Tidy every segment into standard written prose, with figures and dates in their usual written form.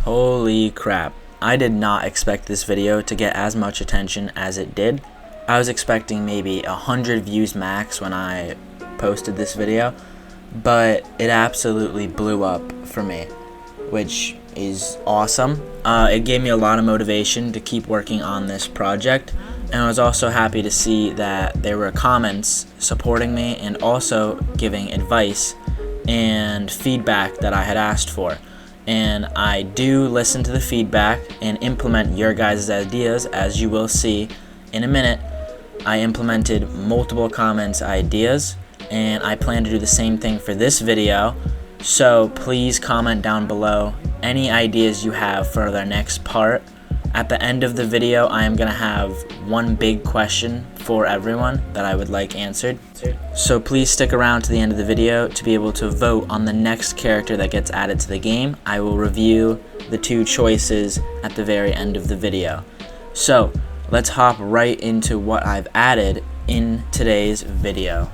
Holy crap. I did not expect this video to get as much attention as it did. I was expecting maybe 100 views max when I posted this video, but it absolutely blew up for me, which is awesome. It gave me a lot of motivation to keep working on this project, and I was also happy to see that there were comments supporting me and also giving advice and feedback that I had asked for. And I do listen to the feedback and implement your guys' ideas, as you will see in a minute. I implemented multiple comments ideas, and I plan to do the same thing for this video. So please comment down below any ideas you have for the next part. At the end of the video, I am going to have one big question for everyone that I would like answered. So please stick around to the end of the video to be able to vote on the next character that gets added to the game. I will review the two choices at the very end of the video. So let's hop right into what I've added in today's video.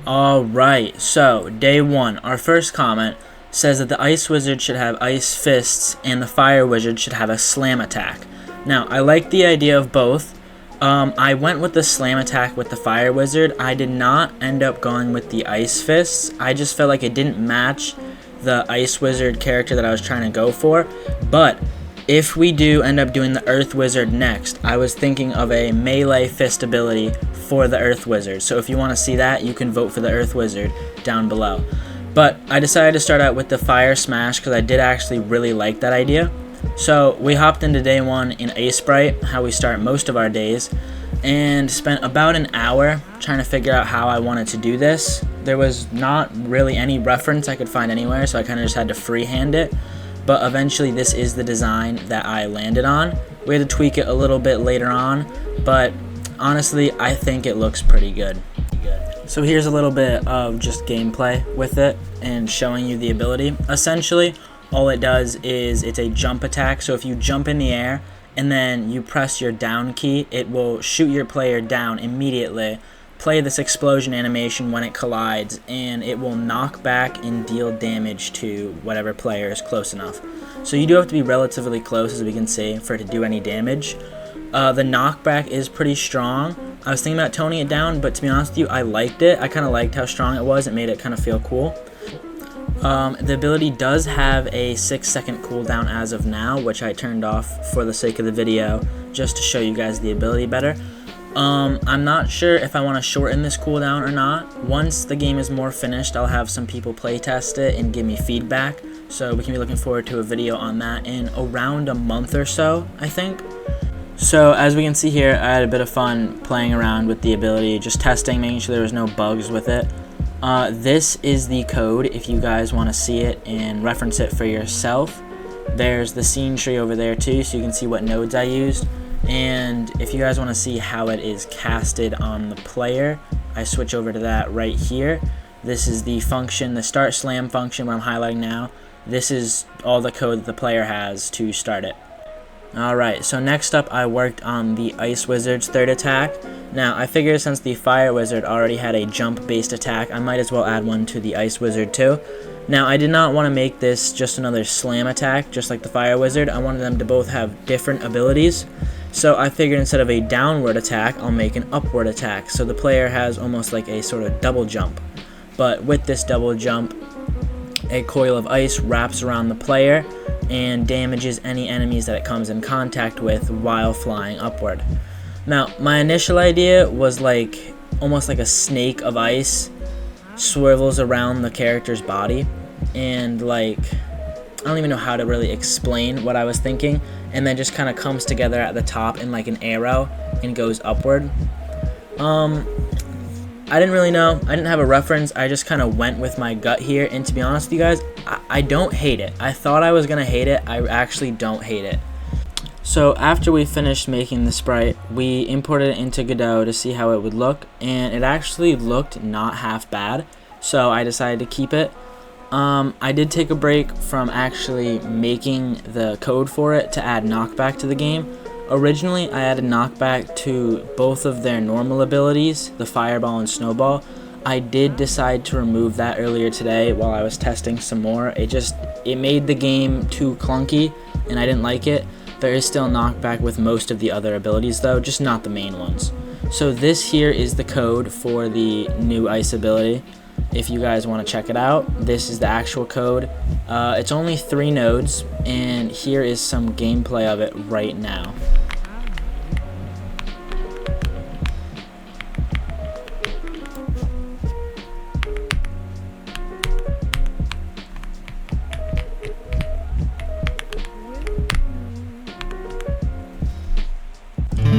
Alright, so day one, our first comment says that the Ice Wizard should have Ice Fists and the Fire Wizard should have a Slam attack. Now, I like the idea of both. I went with the Slam attack with the Fire Wizard. I did not end up going with the Ice Fists. I just felt like it didn't match the Ice Wizard character that I was trying to go for. But if we do end up doing the Earth Wizard next, I was thinking of a melee fist ability for the Earth Wizard. So if you want to see that, you can vote for the Earth Wizard down below. But I decided to start out with the Fire Smash because I did actually really like that idea. So we hopped into day one in Aseprite, how we start most of our days, and spent about an hour trying to figure out how I wanted to do this. There was not really any reference I could find anywhere, so I kind of just had to freehand it. But eventually this is the design that I landed on. We had to tweak it a little bit later on, but honestly, I think it looks pretty good. So here's a little bit of just gameplay with it and showing you the ability. Essentially, all it does is it's a jump attack. So if you jump in the air and then you press your down key, it will shoot your player down immediately, play this explosion animation when it collides, and it will knock back and deal damage to whatever player is close enough. So you do have to be relatively close, as we can see, for it to do any damage. The knockback is pretty strong. I was thinking about toning it down, but to be honest with you, I liked it. I kind of liked how strong it was. It made it kind of feel cool. The ability does have a 6-second cooldown as of now, which I turned off for the sake of the video, just to show you guys the ability better. I'm not sure if I want to shorten this cooldown or not. Once the game is more finished, I'll have some people playtest it and give me feedback. So we can be looking forward to a video on that in around a month or so, I think. So as we can see here, I had a bit of fun playing around with the ability, just testing, making sure there was no bugs with it. This is the code if you guys want to see it and reference it for yourself. There's the scene tree over there too, so you can see what nodes I used. And if you guys want to see how it is casted on the player, I switch over to that right here. This is the function, the start slam function, what I'm highlighting now. This is all the code that the player has to start it. Alright, so next up I worked on the Ice Wizard's third attack. Now I figured since the Fire Wizard already had a jump based attack, I might as well add one to the Ice Wizard too. Now I did not want to make this just another slam attack just like the Fire Wizard. I wanted them to both have different abilities. So I figured instead of a downward attack, I'll make an upward attack. So the player has almost like a sort of double jump. But with this double jump, a coil of ice wraps around the player and damages any enemies that it comes in contact with while flying upward. Now, my initial idea was like almost like a snake of ice swivels around the character's body, and like I don't even know how to really explain what I was thinking, and then just kind of comes together at the top in like an arrow and goes upward. I didn't really know. I didn't have a reference. I just kind of went with my gut here, and to be honest with you guys, I don't hate it. I thought I was going to hate it. I actually don't hate it. So after we finished making the sprite, we imported it into Godot to see how it would look, and it actually looked not half bad, so I decided to keep it. I did take a break from actually making the code for it to add knockback to the game. Originally, I added knockback to both of their normal abilities, the fireball and snowball. I did decide to remove that earlier today while I was testing some more. It made the game too clunky and I didn't like it. There is still knockback with most of the other abilities though, just not the main ones. So this here is the code for the new ice ability. If you guys want to check it out, this is the actual code. It's only 3 nodes, and here is some gameplay of it right now.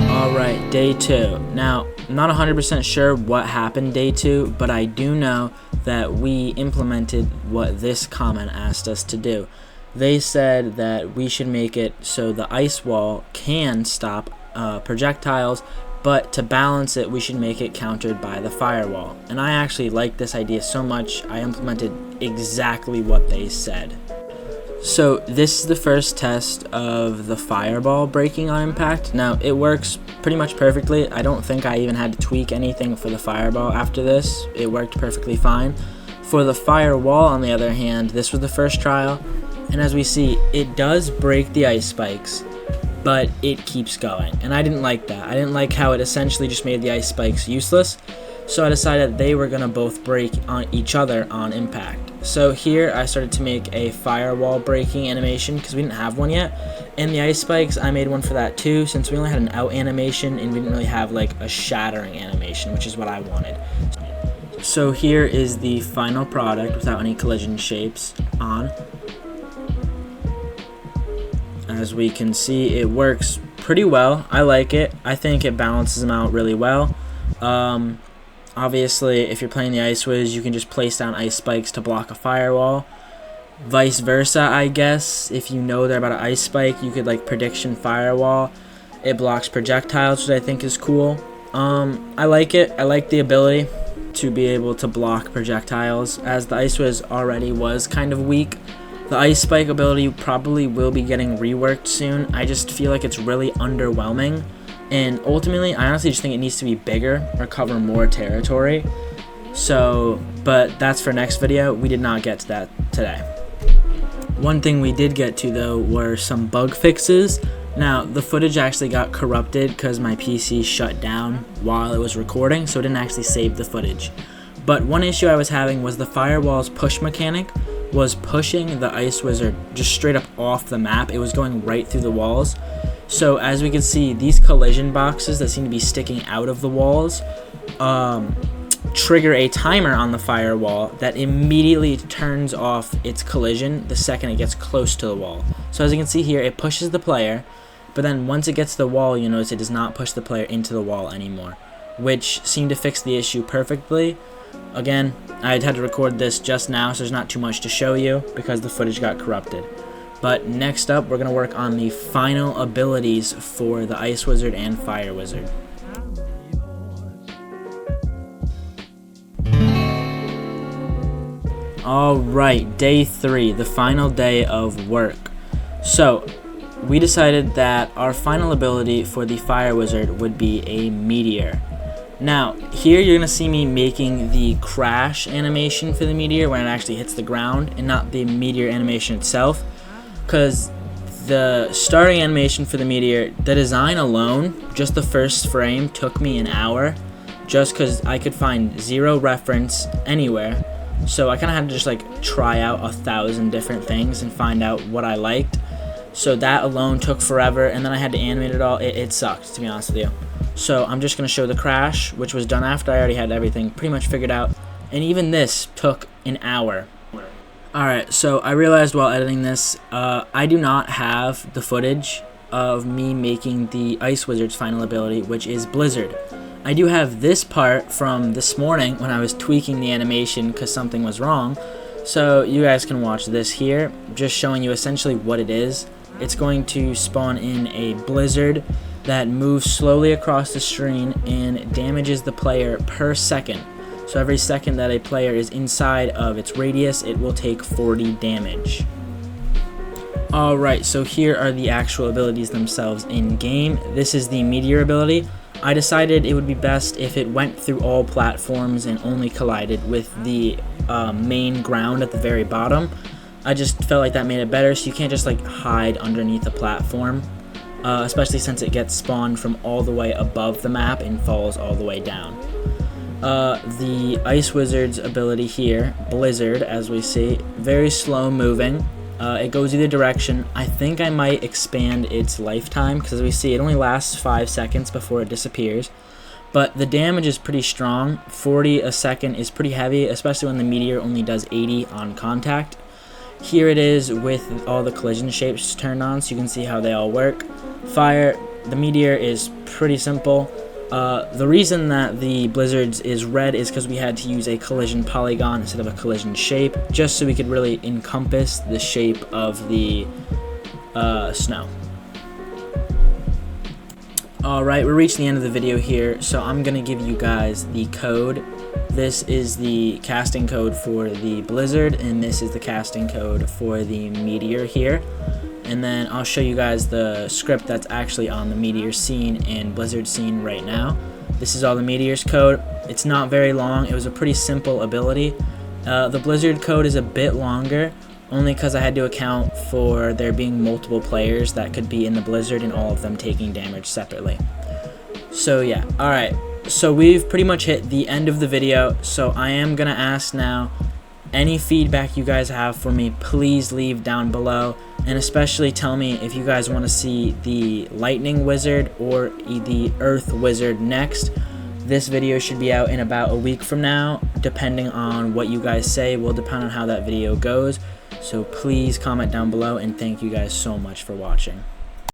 Alright, day 2. Now, I'm not 100% sure what happened day 2, but I do know that we implemented what this comment asked us to do. They said that we should make it so the ice wall can stop projectiles, but to balance it, we should make it countered by the firewall. And I actually like this idea so much, I implemented exactly what they said. So this is the first test of the fireball breaking on impact. Now it works pretty much perfectly. I don't think I even had to tweak anything for the fireball after this. It worked perfectly fine. For the firewall, on the other hand, this was the first trial, and as we see, it does break the ice spikes, but it keeps going, and I didn't like that. I didn't like how it essentially just made the ice spikes useless, so I decided they were going to both break on each other on impact. So here I started to make a firewall breaking animation because we didn't have one yet, and the ice spikes I made one for that too, since we only had an out animation and we didn't really have like a shattering animation, which is what I wanted. So here is the final product without any collision shapes on. As we can see, it works pretty well. I like it. I think it balances them out really well. Obviously, if you're playing the Ice Wiz, you can just place down ice spikes to block a firewall. Vice versa, I guess. If you know they're about an ice spike, you could like prediction firewall. It blocks projectiles, which I think is cool. I like it. I like the ability to be able to block projectiles, as the Ice Wiz already was kind of weak. The ice spike ability probably will be getting reworked soon. I just feel like it's really underwhelming. And ultimately, I honestly just think it needs to be bigger or cover more territory. So, but that's for next video. We did not get to that today. One thing we did get to though were some bug fixes. Now, the footage actually got corrupted because my PC shut down while it was recording, so it didn't actually save the footage. But one issue I was having was the firewall's push mechanic was pushing the Ice Wizard just straight up off the map. It was going right through the walls. So as we can see, these collision boxes that seem to be sticking out of the walls trigger a timer on the firewall that immediately turns off its collision the second it gets close to the wall. So as you can see here, it pushes the player, but then once it gets to the wall, you notice it does not push the player into the wall anymore, which seemed to fix the issue perfectly. Again, I had to record this just now, so there's not too much to show you because the footage got corrupted. But next up, we're going to work on the final abilities for the Ice Wizard and Fire Wizard. Alright, day 3, the final day of work. So, we decided that our final ability for the Fire Wizard would be a meteor. Now, here you're going to see me making the crash animation for the meteor when it actually hits the ground, and not the meteor animation itself. Because the starting animation for the meteor, the design alone, just the first frame, took me an hour, just because I could find 0 reference anywhere. So I kind of had to just like try out 1,000 different things and find out what I liked. So that alone took forever, and then I had to animate it all. It sucked, to be honest with you. So I'm just going to show the crash, which was done after I already had everything pretty much figured out. And even this took an hour. Alright, so I realized while editing this, I do not have the footage of me making the Ice Wizard's final ability, which is Blizzard. I do have this part from this morning when I was tweaking the animation because something was wrong. So you guys can watch this here, just showing you essentially what it is. It's going to spawn in a blizzard that moves slowly across the screen and damages the player per second. So every second that a player is inside of its radius, it will take 40 damage. Alright, so here are the actual abilities themselves in game. This is the meteor ability. I decided it would be best if it went through all platforms and only collided with the main ground at the very bottom. I just felt like that made it better, so you can't just like hide underneath a platform, especially since it gets spawned from all the way above the map and falls all the way down. The Ice Wizard's ability here, Blizzard, as we see, very slow moving. It goes either direction. I think I might expand its lifetime, because as we see, it only lasts 5 seconds before it disappears. But the damage is pretty strong. 40 a second is pretty heavy, especially when the meteor only does 80 on contact. Here it is with all the collision shapes turned on, so you can see how they all work. Fire, the meteor is pretty simple. The reason that the Blizzards is red is because we had to use a collision polygon instead of a collision shape, just so we could really encompass the shape of the snow. Alright, we're reaching the end of the video here, so I'm going to give you guys the code. This is the casting code for the Blizzard, and this is the casting code for the meteor here. And then I'll show you guys the script that's actually on the meteor scene and Blizzard scene right now. This is all the meteor's code. It's not very long. It was a pretty simple ability. The Blizzard code is a bit longer, only because I had to account for there being multiple players that could be in the Blizzard and all of them taking damage separately. So yeah, alright. So we've pretty much hit the end of the video, so I am going to ask now, any feedback you guys have for me, please leave down below, and especially tell me if you guys want to see the Lightning Wizard or the Earth Wizard next. This video should be out in about a week from now, depending on what you guys say. Will depend on how that video goes, so please comment down below, and thank you guys so much for watching.